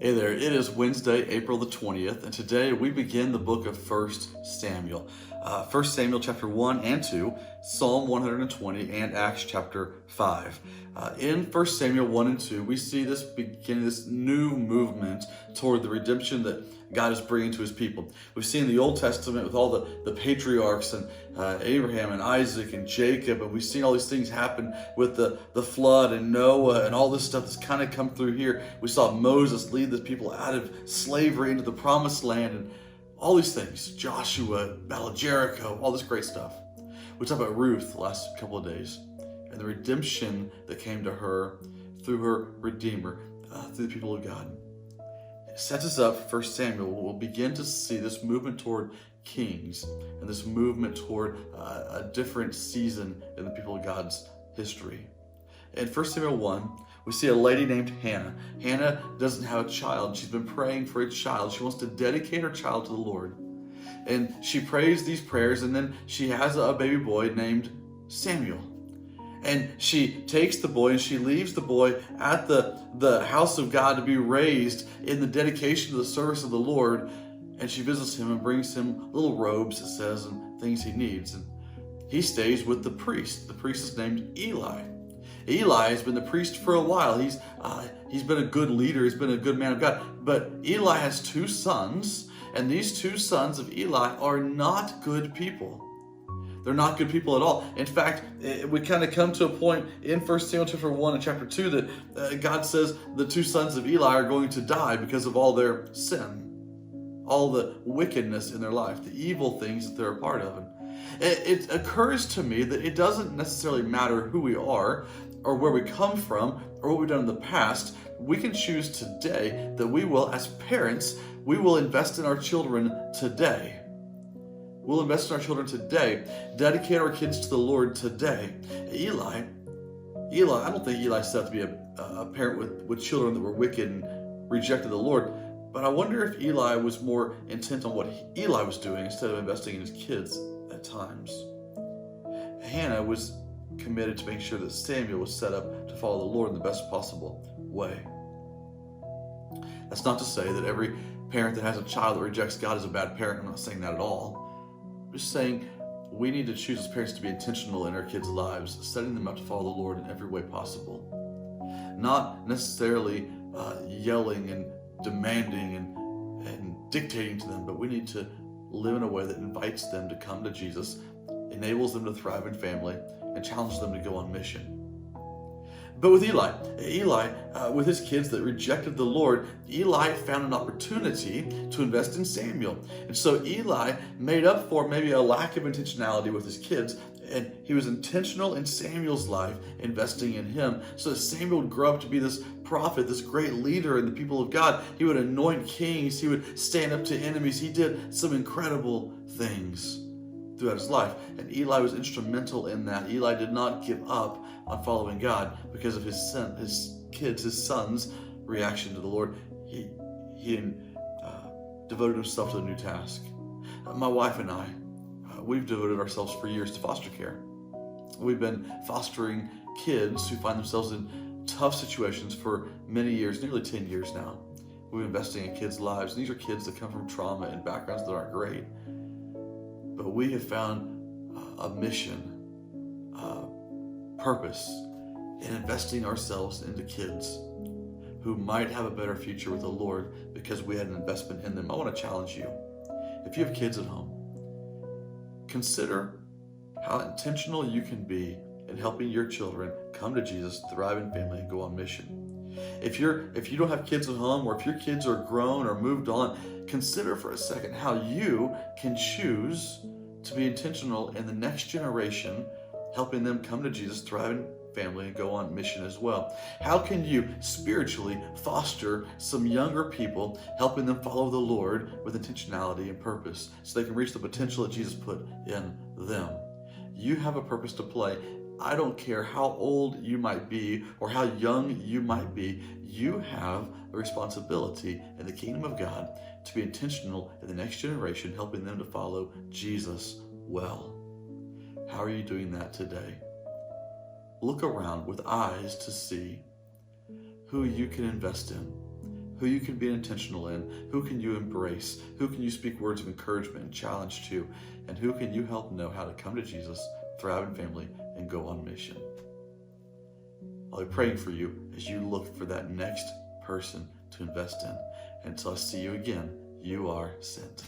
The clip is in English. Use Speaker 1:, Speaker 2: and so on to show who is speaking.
Speaker 1: Hey there, it is Wednesday, April the 20th, and today we begin the book of 1 Samuel. 1 Samuel chapter 1 and 2, Psalm 120, and Acts chapter 5. In 1 Samuel 1 and 2, we see this beginning, this new movement toward the redemption that God is bringing to his people. We've seen the Old Testament with all the patriarchs and Abraham and Isaac and Jacob, and we've seen all these things happen with the flood and Noah and all this stuff that's kind of come through here. We saw Moses lead the people out of slavery into the promised land and all these things. Joshua, Battle of Jericho, all this great stuff. We talked about Ruth the last couple of days and the redemption that came to her through her Redeemer, through the people of God. It sets us up for 1 Samuel. We'll begin to see this movement toward kings and this movement toward a different season in the people of God's history. In 1 Samuel 1, we see a lady named Hannah. Hannah doesn't have a child. She's been praying for a child. She wants to dedicate her child to the Lord. And she prays these prayers, and then she has a baby boy named Samuel. And she takes the boy and she leaves the boy at the house of God to be raised in the dedication to the service of the Lord. And she visits him and brings him little robes, it says, and things he needs. And he stays with the priest. The priest is named Eli. Eli has been the priest for a while. He's been a good leader. He's been a good man of God. But Eli has two sons, and these two sons of Eli are not good people. They're not good people at all. In fact, we kind of come to a point in 1 Samuel chapter 1 and chapter 2 that God says the two sons of Eli are going to die because of all their sin, all the wickedness in their life, the evil things that they're a part of. And it occurs to me that it doesn't necessarily matter who we are or where we come from or what we've done in the past. We can choose today that we will, as parents, we will invest in our children today. We'll invest in our children today, dedicate our kids to the Lord today. Eli, I don't think Eli set out to be a parent with children that were wicked and rejected the Lord, but I wonder if Eli was more intent on what Eli was doing instead of investing in his kids at times. Hannah was committed to make sure that Samuel was set up to follow the Lord in the best possible way. That's not to say that every parent that has a child that rejects God is a bad parent. I'm not saying that at all. I'm just saying we need to choose as parents to be intentional in our kids' lives, setting them up to follow the Lord in every way possible. Not necessarily yelling and demanding and dictating to them, but we need to live in a way that invites them to come to Jesus, enables them to thrive in family, and challenges them to go on mission. But with Eli, with his kids that rejected the Lord, Eli found an opportunity to invest in Samuel. And so Eli made up for maybe a lack of intentionality with his kids, and he was intentional in Samuel's life, investing in him, so that Samuel would grow up to be this prophet, this great leader in the people of God. He would anoint kings. He would stand up to enemies. He did some incredible things throughout his life, and Eli was instrumental in that. Eli did not give up on following God because of his sons' reaction to the Lord. He devoted himself to the new task. My wife and I, we've devoted ourselves for years to foster care. We've been fostering kids who find themselves in tough situations for many years, nearly 10 years now. We've been investing in kids' lives. These are kids that come from trauma and backgrounds that aren't great. But we have found a mission, purpose in investing ourselves into kids who might have a better future with the Lord because we had an investment in them. I want to challenge you. If you have kids at home, consider how intentional you can be in helping your children come to Jesus, thrive in family, and go on mission. If you don't have kids at home, or if your kids are grown or moved on, consider for a second how you can choose to be intentional in the next generation, helping them come to Jesus, thrive in family, and go on mission as well. How can you spiritually foster some younger people, helping them follow the Lord with intentionality and purpose so they can reach the potential that Jesus put in them? You have a purpose to play. I don't care how old you might be or how young you might be. You have a responsibility in the kingdom of God to be intentional in the next generation, helping them to follow Jesus well. How are you doing that today? Look around with eyes to see who you can invest in, Who you can be intentional in, who can you embrace, who can you speak words of encouragement and challenge to, and who can you help know how to come to Jesus, thrive in family, and go on mission. I'll be praying for you as you look for that next person to invest in. Until I see you again, you are sent.